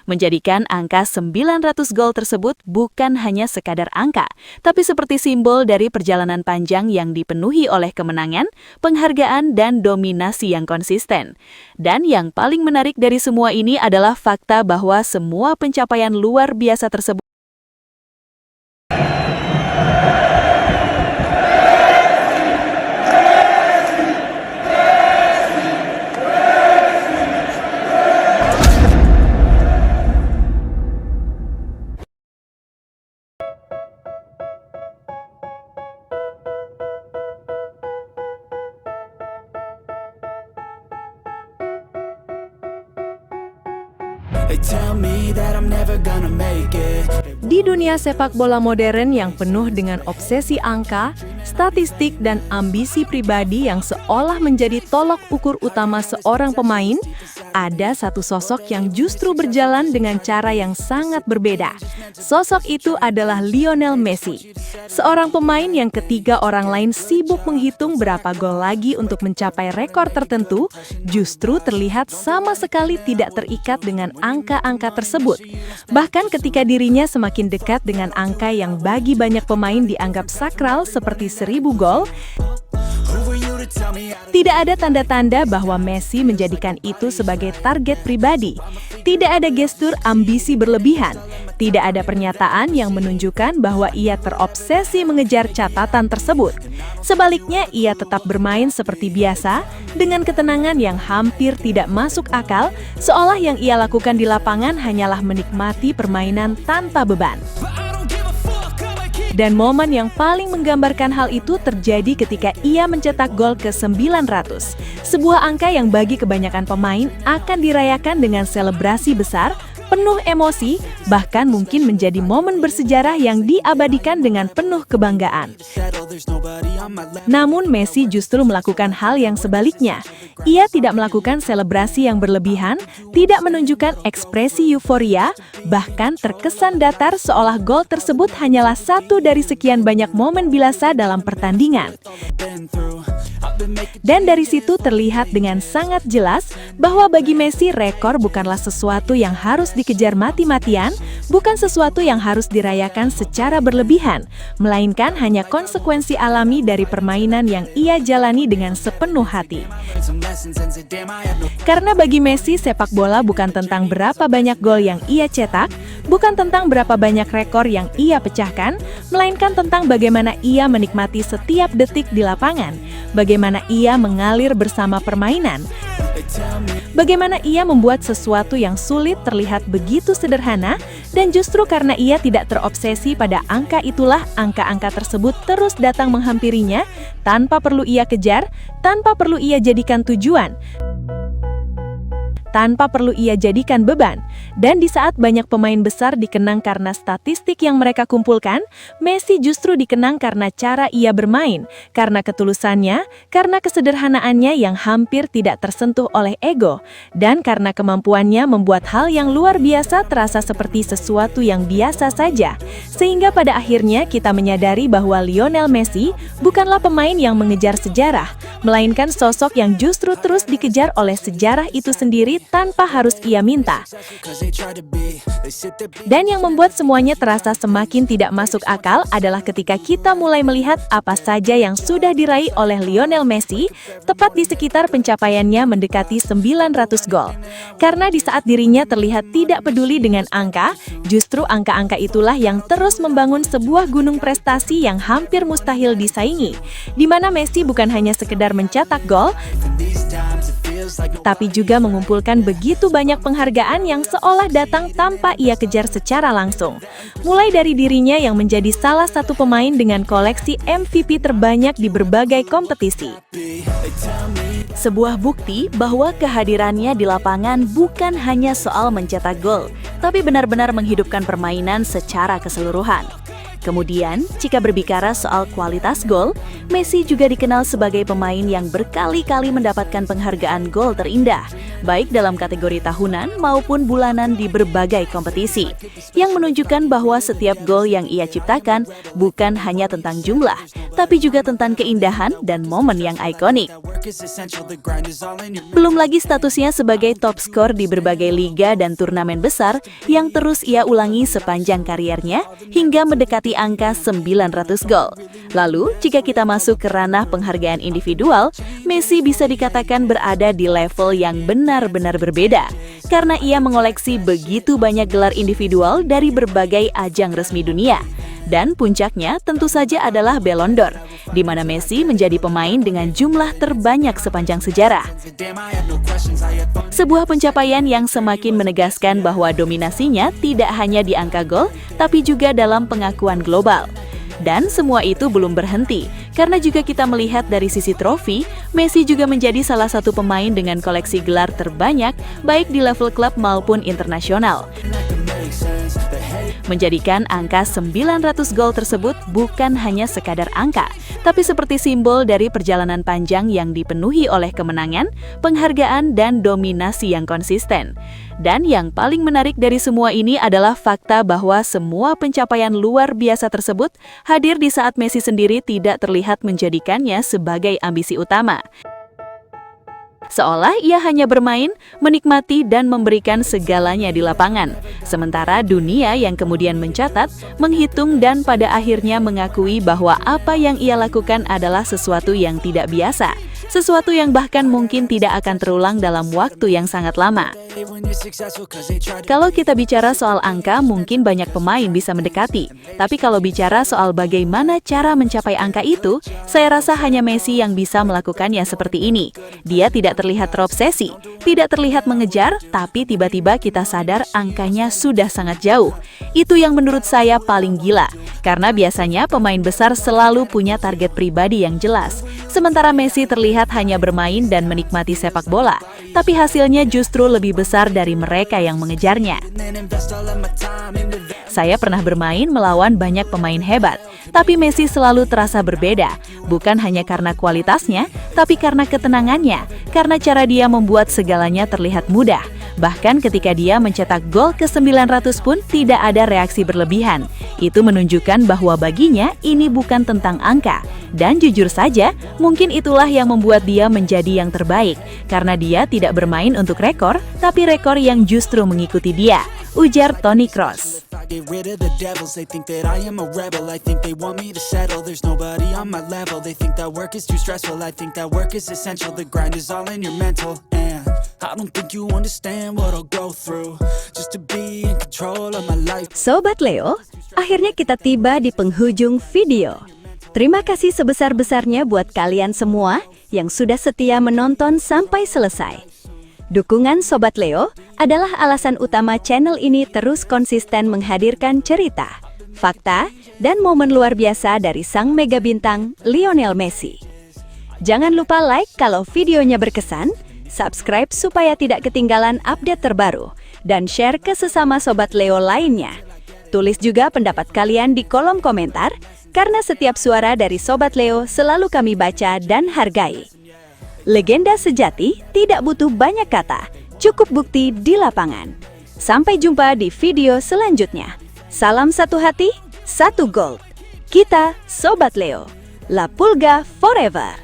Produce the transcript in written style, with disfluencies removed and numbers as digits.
menjadikan angka 900 gol tersebut bukan hanya sekadar angka, tapi seperti simbol dari perjalanan panjang yang dipenuhi oleh kemenangan, penghargaan, dan dominasi yang konsisten. Dan yang paling menarik dari semua ini adalah fakta bahwa semua pencapaian luar biasa tersebut Di dunia sepak bola modern yang penuh dengan obsesi angka, statistik, dan ambisi pribadi yang seolah menjadi tolok ukur utama seorang pemain, ada satu sosok yang justru berjalan dengan cara yang sangat berbeda. Sosok itu adalah Lionel Messi, seorang pemain yang ketiga orang lain sibuk menghitung berapa gol lagi untuk mencapai rekor tertentu, justru terlihat sama sekali tidak terikat dengan angka-angka tersebut. Bahkan ketika dirinya semakin dekat dengan angka yang bagi banyak pemain dianggap sakral seperti 1000 gol, tidak ada tanda-tanda bahwa Messi menjadikan itu sebagai target pribadi. Tidak ada gestur ambisi berlebihan. Tidak ada pernyataan yang menunjukkan bahwa ia terobsesi mengejar catatan tersebut. Sebaliknya, ia tetap bermain seperti biasa, dengan ketenangan yang hampir tidak masuk akal, seolah yang ia lakukan di lapangan hanyalah menikmati permainan tanpa beban. Dan momen yang paling menggambarkan hal itu terjadi ketika ia mencetak gol ke-900. Sebuah angka yang bagi kebanyakan pemain akan dirayakan dengan selebrasi besar, penuh emosi, bahkan mungkin menjadi momen bersejarah yang diabadikan dengan penuh kebanggaan. Namun Messi justru melakukan hal yang sebaliknya. Ia tidak melakukan selebrasi yang berlebihan, tidak menunjukkan ekspresi euforia, bahkan terkesan datar seolah gol tersebut hanyalah satu dari sekian banyak momen biasa dalam pertandingan. Dan dari situ terlihat dengan sangat jelas bahwa bagi Messi rekor bukanlah sesuatu yang harus dikejar mati-matian, bukan sesuatu yang harus dirayakan secara berlebihan, melainkan hanya konsekuensi alami dari permainan yang ia jalani dengan sepenuh hati. Karena bagi Messi sepak bola bukan tentang berapa banyak gol yang ia cetak, bukan tentang berapa banyak rekor yang ia pecahkan, melainkan tentang bagaimana ia menikmati setiap detik di lapangan, bagaimana ia mengalir bersama permainan, bagaimana ia membuat sesuatu yang sulit terlihat begitu sederhana, dan justru karena ia tidak terobsesi pada angka itulah angka-angka tersebut terus datang menghampirinya tanpa perlu ia kejar, tanpa perlu ia jadikan tujuan, tanpa perlu ia jadikan beban. Dan di saat banyak pemain besar dikenang karena statistik yang mereka kumpulkan, Messi justru dikenang karena cara ia bermain, karena ketulusannya, karena kesederhanaannya yang hampir tidak tersentuh oleh ego, dan karena kemampuannya membuat hal yang luar biasa terasa seperti sesuatu yang biasa saja. Sehingga pada akhirnya kita menyadari bahwa Lionel Messi bukanlah pemain yang mengejar sejarah, melainkan sosok yang justru terus dikejar oleh sejarah itu sendiri tanpa harus ia minta. Dan yang membuat semuanya terasa semakin tidak masuk akal adalah ketika kita mulai melihat apa saja yang sudah diraih oleh Lionel Messi tepat di sekitar pencapaiannya mendekati 900 gol. Karena di saat dirinya terlihat tidak peduli dengan angka, justru angka-angka itulah yang terus membangun sebuah gunung prestasi yang hampir mustahil disaingi, di mana Messi bukan hanya sekedar mencetak gol, tapi juga mengumpulkan begitu banyak penghargaan yang seolah datang tanpa ia kejar secara langsung. Mulai dari dirinya yang menjadi salah satu pemain dengan koleksi MVP terbanyak di berbagai kompetisi. Sebuah bukti bahwa kehadirannya di lapangan bukan hanya soal mencetak gol, tapi benar-benar menghidupkan permainan secara keseluruhan. Kemudian, jika berbicara soal kualitas gol, Messi juga dikenal sebagai pemain yang berkali-kali mendapatkan penghargaan gol terindah, baik dalam kategori tahunan maupun bulanan di berbagai kompetisi, yang menunjukkan bahwa setiap gol yang ia ciptakan bukan hanya tentang jumlah, tapi juga tentang keindahan dan momen yang ikonik. Belum lagi statusnya sebagai top skor di berbagai liga dan turnamen besar yang terus ia ulangi sepanjang kariernya hingga mendekati angka 900 gol. Lalu, jika kita masuk ke ranah penghargaan individual, Messi bisa dikatakan berada di level yang benar-benar berbeda karena ia mengoleksi begitu banyak gelar individual dari berbagai ajang resmi dunia. Dan puncaknya tentu saja adalah Ballon d'Or, di mana Messi menjadi pemain dengan jumlah terbanyak sepanjang sejarah. Sebuah pencapaian yang semakin menegaskan bahwa dominasinya tidak hanya di angka gol, tapi juga dalam pengakuan global. Dan semua itu belum berhenti, karena juga kita melihat dari sisi trofi, Messi juga menjadi salah satu pemain dengan koleksi gelar terbanyak, baik di level klub maupun internasional. Menjadikan angka 900 gol tersebut bukan hanya sekadar angka, tapi seperti simbol dari perjalanan panjang yang dipenuhi oleh kemenangan, penghargaan, dan dominasi yang konsisten. Dan yang paling menarik dari semua ini adalah fakta bahwa semua pencapaian luar biasa tersebut hadir di saat Messi sendiri tidak terlihat menjadikannya sebagai ambisi utama. Seolah ia hanya bermain, menikmati, dan memberikan segalanya di lapangan. Sementara dunia yang kemudian mencatat, menghitung, dan pada akhirnya mengakui bahwa apa yang ia lakukan adalah sesuatu yang tidak biasa. Sesuatu yang bahkan mungkin tidak akan terulang dalam waktu yang sangat lama. Kalau kita bicara soal angka, mungkin banyak pemain bisa mendekati. Tapi kalau bicara soal bagaimana cara mencapai angka itu, saya rasa hanya Messi yang bisa melakukannya seperti ini. Dia tidak terlihat terobsesi, tidak terlihat mengejar, tapi tiba-tiba kita sadar angkanya sudah sangat jauh. Itu yang menurut saya paling gila, karena biasanya pemain besar selalu punya target pribadi yang jelas. Sementara Messi terlihat hanya bermain dan menikmati sepak bola, tapi hasilnya justru lebih besar dari mereka yang mengejarnya. Saya pernah bermain melawan banyak pemain hebat, tapi Messi selalu terasa berbeda, bukan hanya karena kualitasnya, tapi karena ketenangannya, karena cara dia membuat segalanya terlihat mudah. Bahkan ketika dia mencetak gol ke-900 pun tidak ada reaksi berlebihan. Itu menunjukkan bahwa baginya ini bukan tentang angka. Dan jujur saja, mungkin itulah yang membuat dia menjadi yang terbaik. Karena dia tidak bermain untuk rekor, tapi rekor yang justru mengikuti dia, ujar Toni Kroos. Sobat Leo, akhirnya kita tiba di penghujung video. Terima kasih sebesar-besarnya buat kalian semua yang sudah setia menonton sampai selesai. Dukungan Sobat Leo adalah alasan utama channel ini terus konsisten menghadirkan cerita, fakta, dan momen luar biasa dari sang mega bintang Lionel Messi. Jangan lupa like kalau videonya berkesan, subscribe supaya tidak ketinggalan update terbaru, dan share ke sesama Sobat Leo lainnya. Tulis juga pendapat kalian di kolom komentar, karena setiap suara dari Sobat Leo selalu kami baca dan hargai. Legenda sejati tidak butuh banyak kata, cukup bukti di lapangan. Sampai jumpa di video selanjutnya. Salam satu hati, satu gold. Kita Sobat Leo. La Pulga forever.